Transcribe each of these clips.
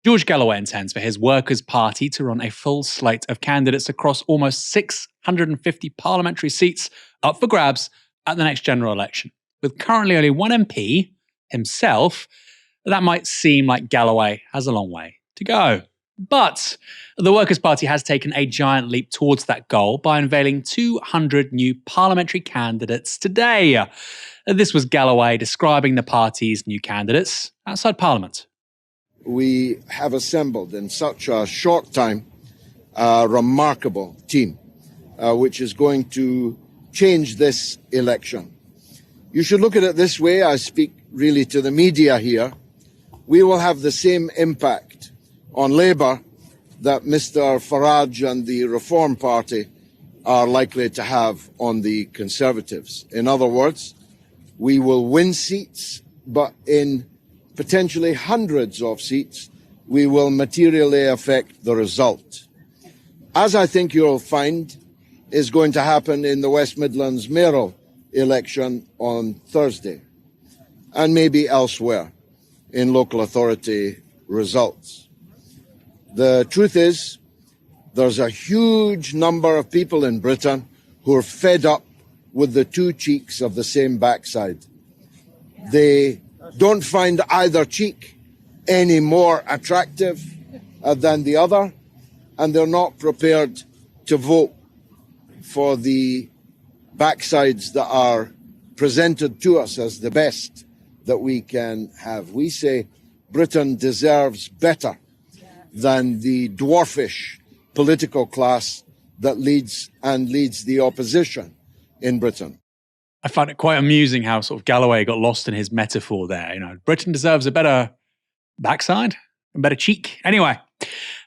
George Galloway intends for his Workers' Party to run a full slate of candidates across almost 650 parliamentary seats up for grabs at the next general election. With currently only one MP, himself, that might seem like Galloway has a long way to go. But the Workers' Party has taken a giant leap towards that goal by unveiling 200 new parliamentary candidates today. This was Galloway describing the party's new candidates outside Parliament. We have assembled in such a short time a remarkable team, which is going to change this election. You should look at it this way. I speak really to the media here. We will have the same impact on Labour that Mr. Farage and the Reform Party are likely to have on the Conservatives. In other words, we will win seats, but in potentially hundreds of seats, we will materially affect the result. As I think you'll find is going to happen in the West Midlands mayoral election on Thursday, and maybe elsewhere in local authority results. The truth is, there's a huge number of people in Britain who are fed up with the two cheeks of the same backside. They don't find either cheek any more attractive than the other, and they're not prepared to vote for the backsides that are presented to us as the best that we can have. We say Britain deserves better than the dwarfish political class that leads the opposition in Britain. I find it quite amusing how sort of Galloway got lost in his metaphor there. Britain deserves a better backside, a better cheek. Anyway,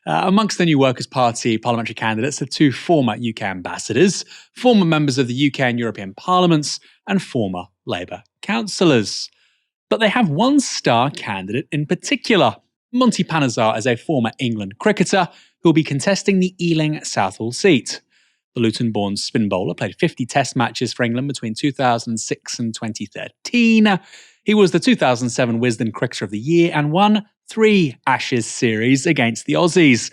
amongst the new Workers' Party parliamentary candidates are two former UK ambassadors, former members of the UK and European parliaments, and former Labour councillors. But they have one star candidate in particular. Monty Panesar is a former England cricketer who will be contesting the Ealing Southall seat. The Luton-born spin bowler played 50 test matches for England between 2006 and 2013. He was the 2007 Wisden Cricketer of the Year and won 3 Ashes series against the Aussies.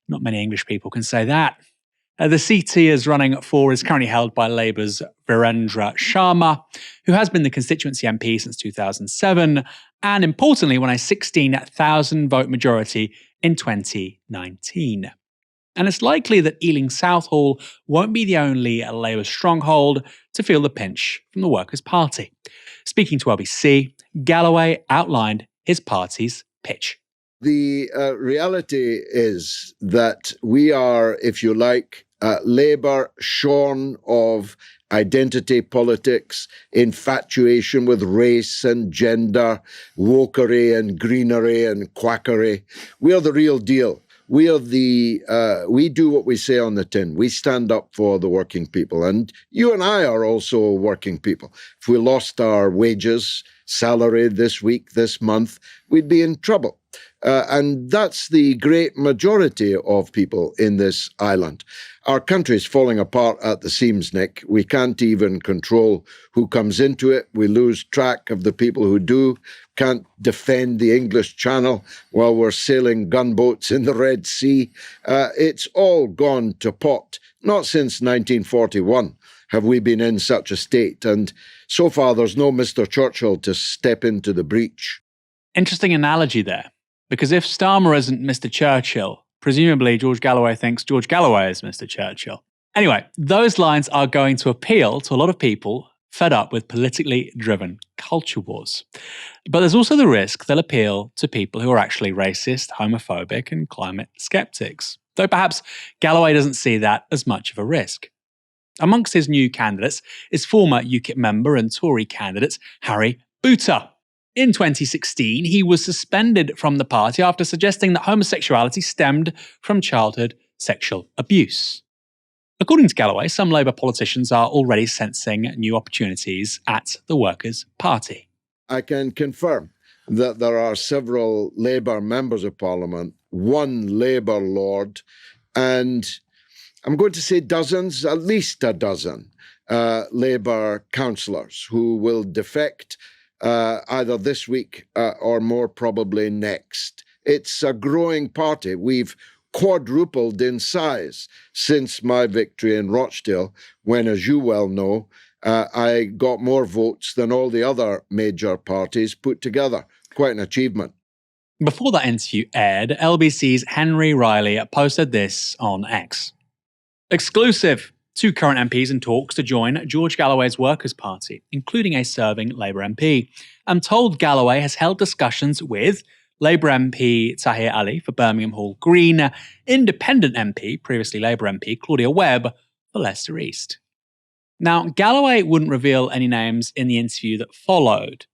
Not many English people can say that. The seat he is running for is currently held by Labour's Virendra Sharma, who has been the constituency MP since 2007 and importantly won a 16,000 vote majority in 2019. And it's likely that Ealing Southall won't be the only Labour stronghold to feel the pinch from the Workers' Party. Speaking to LBC, Galloway outlined his party's pitch. The reality is that we are, if you like, Labour shorn of identity politics, infatuation with race and gender, wokery and greenery and quackery. We are the real deal. We do what we say on the tin. We stand up for the working people. And you and I are also working people. If we lost our wages, salary this week, this month, we'd be in trouble. And that's the great majority of people in this island. Our country is falling apart at the seams, Nick. We can't even control who comes into it. We lose track of the people who do. Can't defend the English Channel while we're sailing gunboats in the Red Sea. It's all gone to pot. Not since 1941 have we been in such a state. And so far, there's no Mr. Churchill to step into the breach. Interesting analogy there. Because if Starmer isn't Mr. Churchill, presumably George Galloway thinks George Galloway is Mr. Churchill. Anyway, those lines are going to appeal to a lot of people fed up with politically driven culture wars. But there's also the risk they'll appeal to people who are actually racist, homophobic, and climate skeptics. Though perhaps Galloway doesn't see that as much of a risk. Amongst his new candidates is former UKIP member and Tory candidate Harry Boota. In 2016, he was suspended from the party after suggesting that homosexuality stemmed from childhood sexual abuse. According to Galloway, some Labour politicians are already sensing new opportunities at the Workers' Party. I can confirm that there are several Labour members of Parliament, one Labour Lord, and I'm going to say dozens, at least a dozen, Labour councillors who will defect either this week or more probably next It's a growing party. We've quadrupled in size since my victory in Rochdale, when, as you well know, I got more votes than all the other major parties put together. Quite an achievement. Before that interview aired, LBC's Henry Riley posted this on X. Exclusive. 2 current MPs in talks to join George Galloway's Workers' Party, including a serving Labour MP. I'm told Galloway has held discussions with Labour MP Tahir Ali for Birmingham Hall Green, Independent MP, previously Labour MP Claudia Webb for Leicester East. Now, Galloway wouldn't reveal any names in the interview that followed.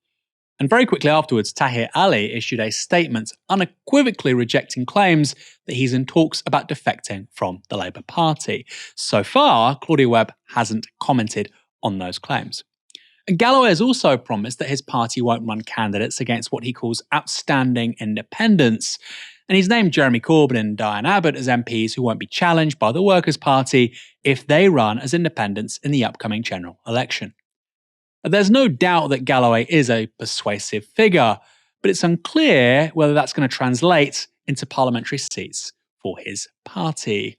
And very quickly afterwards, Tahir Ali issued a statement unequivocally rejecting claims that he's in talks about defecting from the Labour Party. So far, Claudia Webb hasn't commented on those claims. And Galloway has also promised that his party won't run candidates against what he calls outstanding independents. And he's named Jeremy Corbyn and Diane Abbott as MPs who won't be challenged by the Workers' Party if they run as independents in the upcoming general election. There's no doubt that Galloway is a persuasive figure, but it's unclear whether that's going to translate into parliamentary seats for his party.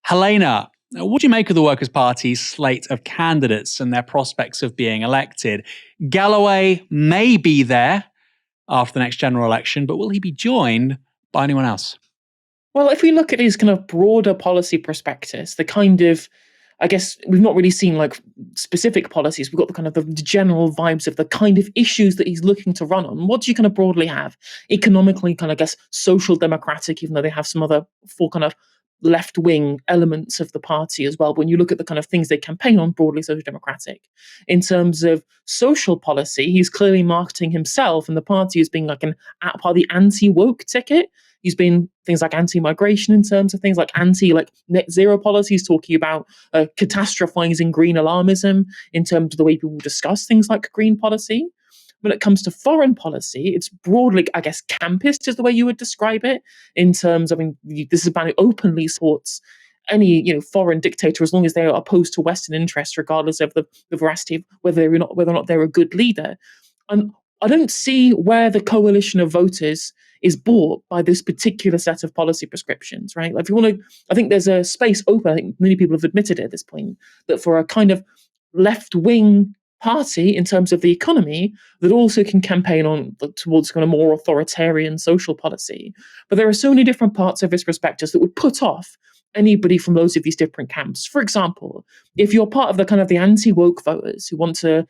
Helena, what do you make of the Workers' Party's slate of candidates and their prospects of being elected? Galloway may be there after the next general election, but will he be joined by anyone else? Well, if we look at his kind of broader policy prospectus, the kind of, I guess we've not really seen like specific policies. We've got the kind of the general vibes of the kind of issues that he's looking to run on. What do you kind of broadly have? Economically, kind of, I guess, social democratic, even though they have some other full kind of left-wing elements of the party as well. But when you look at the kind of things they campaign on, broadly social democratic. In terms of social policy, he's clearly marketing himself and the party as being like part of the anti-woke ticket. He's been things like anti-migration in terms of things like like net zero policies, talking about catastrophizing green alarmism in terms of the way people discuss things like green policy. When it comes to foreign policy, it's broadly, I guess, campist is the way you would describe it. In terms, I mean, this is a man who openly supports any foreign dictator as long as they are opposed to Western interests, regardless of the veracity of whether or not they're a good leader. And I don't see where the coalition of voters is bought by this particular set of policy prescriptions, right? Like if you want to, I think there's a space open. I think many people have admitted at this point that for a kind of left-wing party in terms of the economy that also can campaign on towards kind of more authoritarian social policy. But there are so many different parts of his prospectus that would put off anybody from loads of these different camps. For example, if you're part of the kind of the anti-woke voters who want to,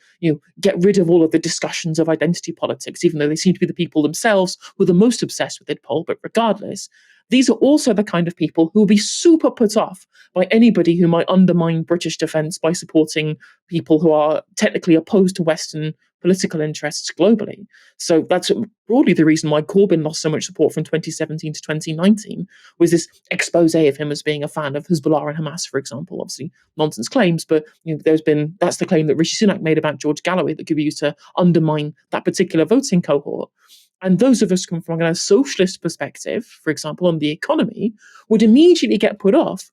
get rid of all of the discussions of identity politics, even though they seem to be the people themselves who are the most obsessed with it, Paul, but regardless, these are also the kind of people who will be super put off by anybody who might undermine British defence by supporting people who are technically opposed to Western political interests globally. So that's broadly the reason why Corbyn lost so much support from 2017 to 2019, was this expose of him as being a fan of Hezbollah and Hamas, for example. Obviously, nonsense claims, but that's the claim that Rishi Sunak made about George Galloway that could be used to undermine that particular voting cohort. And those of us coming from a socialist perspective, for example, on the economy, would immediately get put off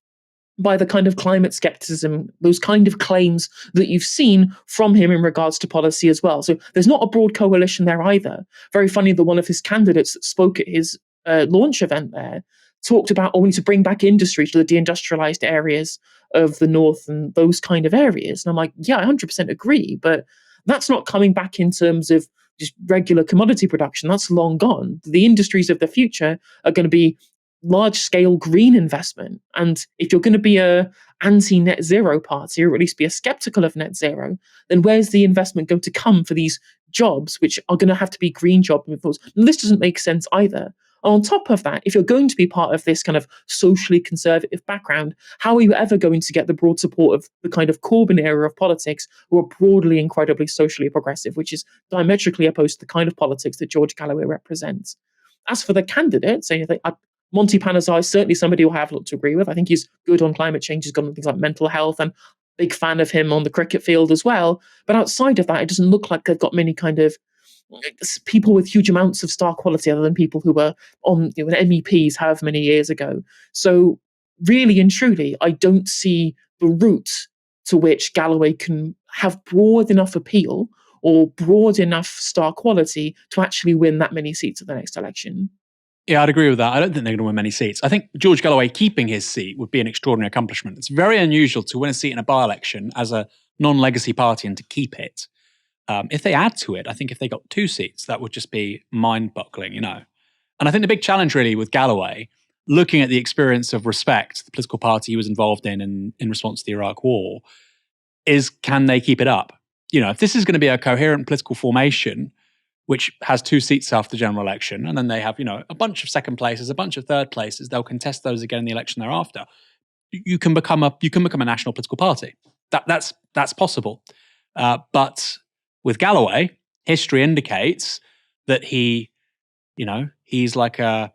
by the kind of climate skepticism, those kind of claims that you've seen from him in regards to policy as well. So there's not a broad coalition there either. Very funny that one of his candidates that spoke at his launch event there talked about, we need to bring back industry to the deindustrialized areas of the north and those kind of areas. And I'm like, yeah, I 100% agree, but that's not coming back in terms of just regular commodity production. That's long gone. The industries of the future are going to be large-scale green investment. And if you're going to be a anti-net zero party, or at least be a skeptical of net zero, then where's the investment going to come for these jobs, which are going to have to be green jobs? And this doesn't make sense either. And on top of that, if you're going to be part of this kind of socially conservative background, how are you ever going to get the broad support of the kind of Corbyn era of politics, who are broadly incredibly socially progressive, which is diametrically opposed to the kind of politics that George Galloway represents? As for the candidates, Monty Panazar is certainly somebody who I have a lot to agree with. I think he's good on climate change. He's good on things like mental health, and big fan of him on the cricket field as well. But outside of that, it doesn't look like they've got many kind of people with huge amounts of star quality other than people who were on MEPs however many years ago. So really and truly, I don't see the route to which Galloway can have broad enough appeal or broad enough star quality to actually win that many seats at the next election. Yeah, I'd agree with that. I don't think they're going to win many seats. I think George Galloway keeping his seat would be an extraordinary accomplishment. It's very unusual to win a seat in a by-election as a non-legacy party and to keep it. If they add to it, I think if they got 2 seats, that would just be mind-boggling, And I think the big challenge really with Galloway, looking at the experience of Respect, the political party he was involved in response to the Iraq War, is can they keep it up? If this is going to be a coherent political formation, which has 2 seats after the general election, and then they have, a bunch of second places, a bunch of third places, they'll contest those again in the election thereafter. You can become a national political party. That's possible. But with Galloway, history indicates that he's like a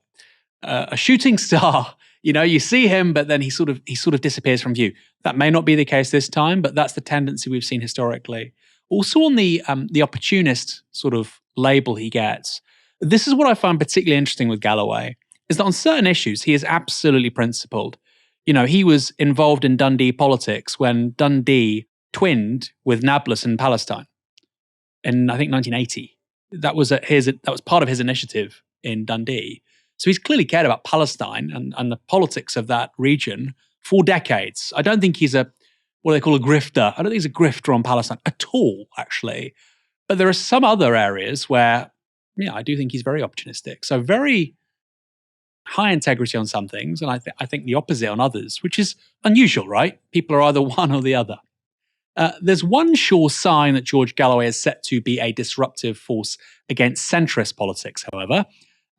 shooting star. You see him, but then he sort of disappears from view. That may not be the case this time, but that's the tendency we've seen historically. Also on the opportunist sort of label he gets, this is what I find particularly interesting with Galloway, is that on certain issues, he is absolutely principled. He was involved in Dundee politics when Dundee twinned with Nablus in Palestine in, I think, 1980. That was part of his initiative in Dundee. So he's clearly cared about Palestine and the politics of that region for decades. I don't think he's what they call a grifter. I don't think he's a grifter on Palestine at all, actually. But there are some other areas where, I do think he's very opportunistic. So very high integrity on some things, and I think the opposite on others, which is unusual, right? People are either one or the other. There's one sure sign that George Galloway is set to be a disruptive force against centrist politics, however,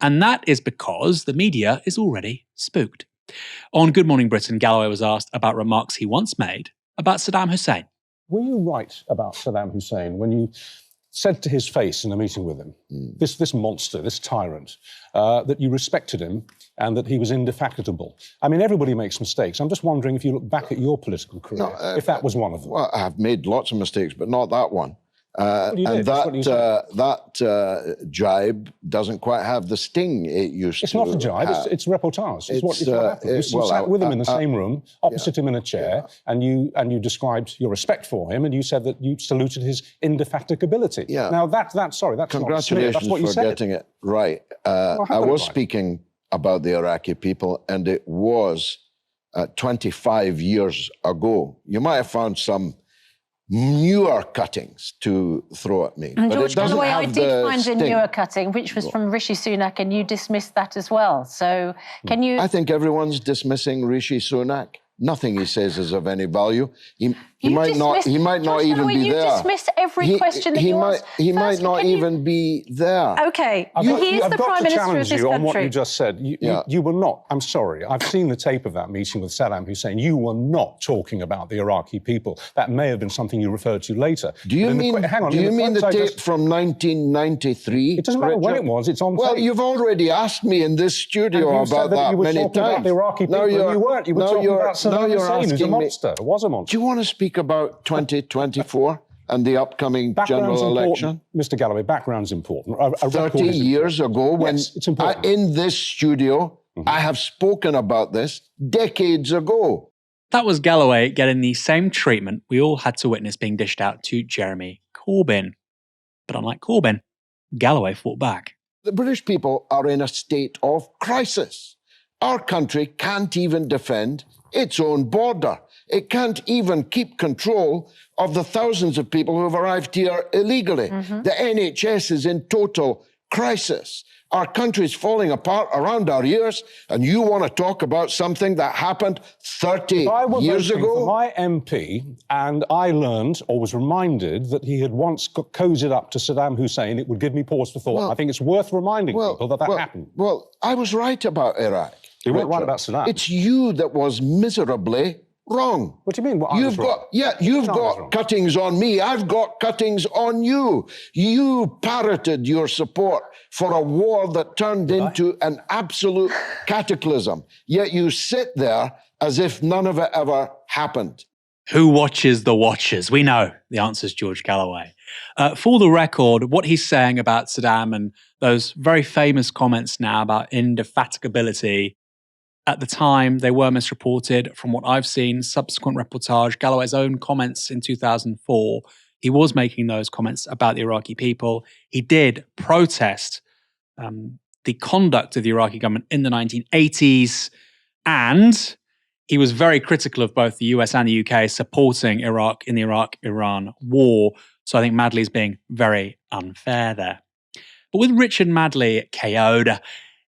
and that is because the media is already spooked. On Good Morning Britain, Galloway was asked about remarks he once made about Saddam Hussein. Were you right about Saddam Hussein when you said to his face in a meeting with him, this monster, this tyrant, that you respected him and that he was indefatigable? I mean, everybody makes mistakes. I'm just wondering if you look back at your political career, if that was one of them. Well, I've made lots of mistakes, but not that one. And that jibe doesn't quite have the sting it used to. It's not a jibe, it's reportage. It's what happened. You sat with him in the same room, opposite him in a chair, and you described your respect for him, and you said that you saluted his indefatigability. Yeah. Now, that's congratulations not that's what for you said. getting it right. I was speaking about the Iraqi people, and it was 25 years ago. You might have found some newer cuttings to throw at me. And but George Galloway, I did find sting. a newer cutting, which was from Rishi Sunak, and you dismissed that as well. So can you... I think everyone's dismissing Rishi Sunak. Nothing he says is of any value. He might not even be there. You dismiss every question that you ask. He might not even be there. Okay, he is the Prime Minister of this country. On what you just said. You were not, I'm sorry, I've seen the tape of that meeting with Saddam Hussein. You were not talking about the Iraqi people. That may have been something you referred to later. Do you mean the tape from 1993? It doesn't matter when it was, it's on tape. Well, you've already asked me in this studio about that many times. About the Iraqi people, you weren't. You were talking about Saddam Hussein, who's a monster. It was a monster. Do you want to speak about 2024 and the upcoming general election? Mr. Galloway, background's important. 30 years ago, when it's important. In this studio, I have spoken about this decades ago. That was Galloway getting the same treatment we all had to witness being dished out to Jeremy Corbyn. But unlike Corbyn, Galloway fought back. The British people are in a state of crisis. Our country can't even defend its own border. It can't even keep control of the thousands of people who have arrived here illegally. The NHS is in total crisis. Our country's falling apart around our ears, and you want to talk about something that happened 30 years ago? For my MP, and I learned, or was reminded, that he had once cozied up to Saddam Hussein, it would give me pause for thought. I think it's worth reminding people that happened. Well, I was right about Iraq. You weren't right about Saddam. It's you that was miserably wrong. What do you mean? You've got cuttings on me. I've got cuttings on you. You parroted your support for a war that turned into an absolute cataclysm. Yet you sit there as if none of it ever happened. Who watches the watchers? We know the answer is George Galloway. For the record, what he's saying about Saddam and those very famous comments now about indefatigability, at the time, they were misreported. From what I've seen, subsequent reportage, Galloway's own comments in 2004, he was making those comments about the Iraqi people. He did protest the conduct of the Iraqi government in the 1980s, and he was very critical of both the US and the UK supporting Iraq in the Iraq-Iran war. So I think Madley's being very unfair there. But with Richard Madley KO'd,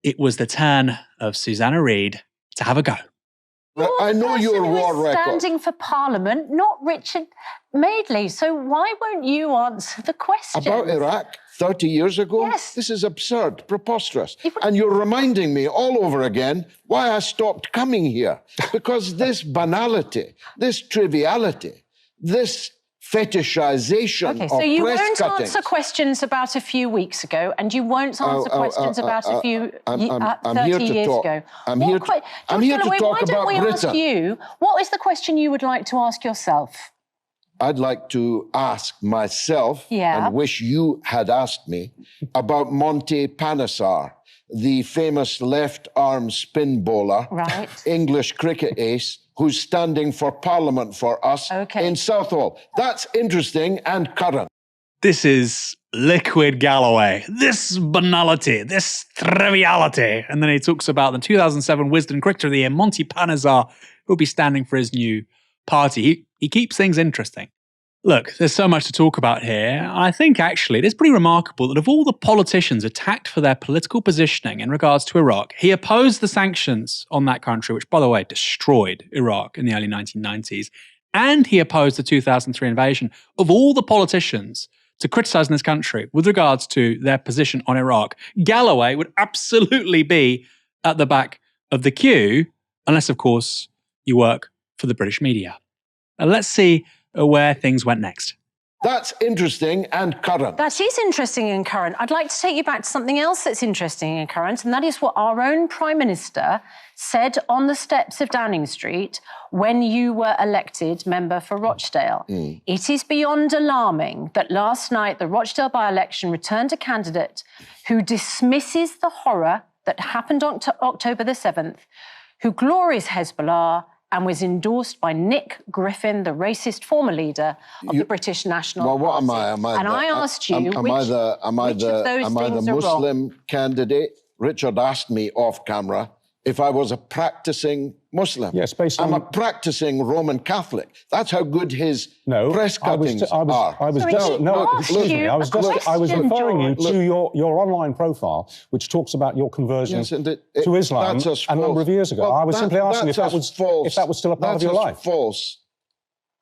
it was the turn of Susanna Reid to have a go. I know your war record. Standing for Parliament, not Richard Madeley. So why won't you answer the question? About Iraq 30 years ago? Yes. This is absurd, preposterous. And you're reminding me all over again why I stopped coming here. Because this banality, this triviality, this fetishization Okay, of so you press won't cuttings. answer questions about a few weeks ago, and you won't answer questions about a few 30 years ago. I'm here to talk about Why don't we ask Britain. you, what is the question you would like to ask yourself? I'd like to ask myself, Yeah. and wish you had asked me, about Monty Panesar, the famous left-arm spin bowler, Right. English cricket ace, who's standing for Parliament for us in Southall. That's interesting and current. This is liquid Galloway. This banality, this triviality. And then he talks about the 2007 Wisden Cricketer of the Year, Monty Panesar, who'll be standing for his new party. He keeps things interesting. Look, there's so much to talk about here. I think actually it is pretty remarkable that of all the politicians attacked for their political positioning in regards to Iraq, he opposed the sanctions on that country, which, by the way, destroyed Iraq in the early 1990s, and he opposed the 2003 invasion. Of all the politicians to criticize in this country with regards to their position on Iraq, Galloway would absolutely be at the back of the queue, unless, of course, you work for the British media. Now, let's see where things went next. That's interesting and current. That is interesting and current. I'd like to take you back to something else that's interesting and current, and that is what our own Prime Minister said on the steps of Downing Street when you were elected member for Rochdale. It is beyond alarming that last night the Rochdale by-election returned a candidate who dismisses the horror that happened on October the 7th, who glories Hezbollah, and was endorsed by Nick Griffin, the racist former leader of the British National Party. Well, what am I? And I asked you, am I the Muslim candidate? Richard asked me off camera if I was a practicing Muslim. Yes, based on... I'm a practicing Roman Catholic. That's how good his press cuttings are. I was referring you to your online profile, which talks about your conversion to Islam a number of years ago. Well, I was simply asking if that was still a part of your life. False.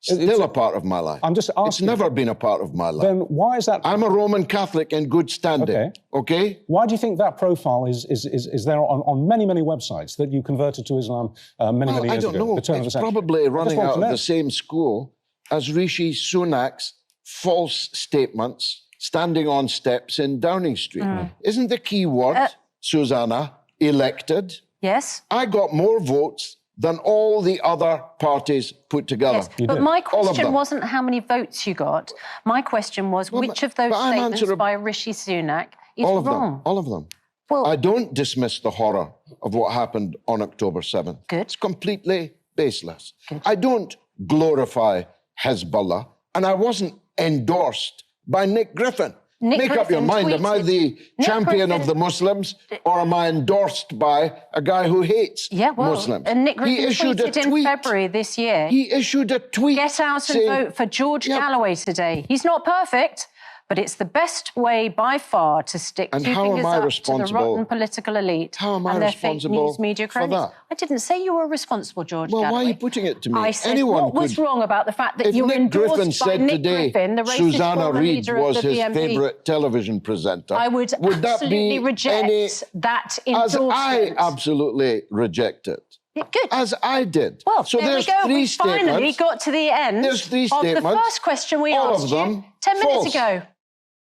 Still a part of my life. I'm just asking. It's never been a part of my life. Then why is that? I'm a Roman Catholic in good standing. Okay? Why do you think that profile is there on many, many websites that you converted to Islam many years ago? I don't know. It's probably running out of the same school as Rishi Sunak's false statements standing on steps in Downing Street. Isn't the key word, Susanna, elected? Yes. I got more votes than all the other parties put together. Yes, but my question wasn't how many votes you got. My question was which of those statements by Rishi Sunak is wrong? All of them. Well, I don't dismiss the horror of what happened on October 7th. Good. It's completely baseless. Good. I don't glorify Hezbollah, and I wasn't endorsed by Nick Griffin. Make up your mind, am I the champion of the Muslims, or am I endorsed by a guy who hates Muslims? And Nick Griffin tweeted in February this year. He issued a tweet. Get out and vote for George Galloway today. He's not perfect, but it's the best way by far to stick two fingers up to the rotten political elite and their fake news media cronies. I didn't say you were responsible, George Galloway. Why are you putting it to me? I said, what was wrong about the fact that you were endorsed by Nick Griffin, the racist Susanna former Reid leader of was the his BNP? favourite television presenter. I would absolutely reject that endorsement. As I absolutely reject it. Yeah, good. As I did. Well, so there we go. We finally got to the end of the first question we asked you 10 minutes ago.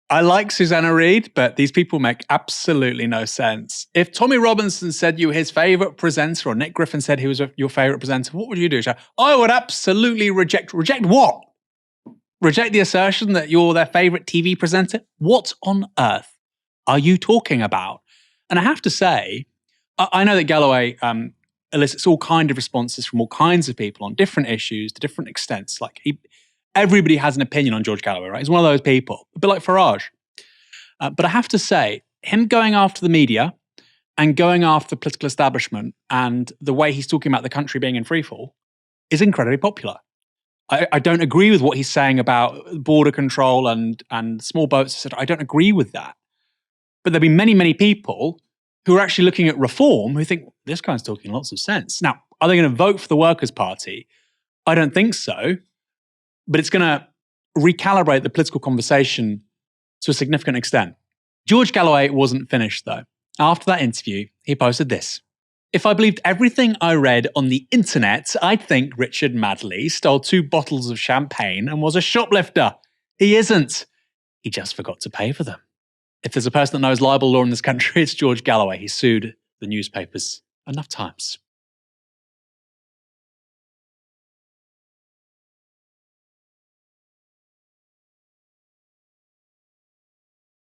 I like Susanna Reid, but these people make absolutely no sense. If Tommy Robinson said you were his favourite presenter, or Nick Griffin said he was your favourite presenter, what would you do? I would absolutely reject what? Reject the assertion that you're their favourite TV presenter? What on earth are you talking about? And I have to say, I know that Galloway elicits all kinds of responses from all kinds of people on different issues to different extents. Like everybody has an opinion on George Galloway, right? He's one of those people, a bit like Farage. But I have to say, him going after the media and going after the political establishment and the way he's talking about the country being in freefall is incredibly popular. I don't agree with what he's saying about border control and small boats, etc. I don't agree with that. But there'll be many, many people who are actually looking at reform who think, this guy's talking lots of sense. Now, are they going to vote for the Workers' Party? I don't think so. But it's going to recalibrate the political conversation to a significant extent. George Galloway wasn't finished, though. After that interview, he posted this. If I believed everything I read on the internet, I'd think Richard Madley stole 2 bottles of champagne and was a shoplifter. He isn't. He just forgot to pay for them. If there's a person that knows libel law in this country, it's George Galloway. He sued the newspapers enough times.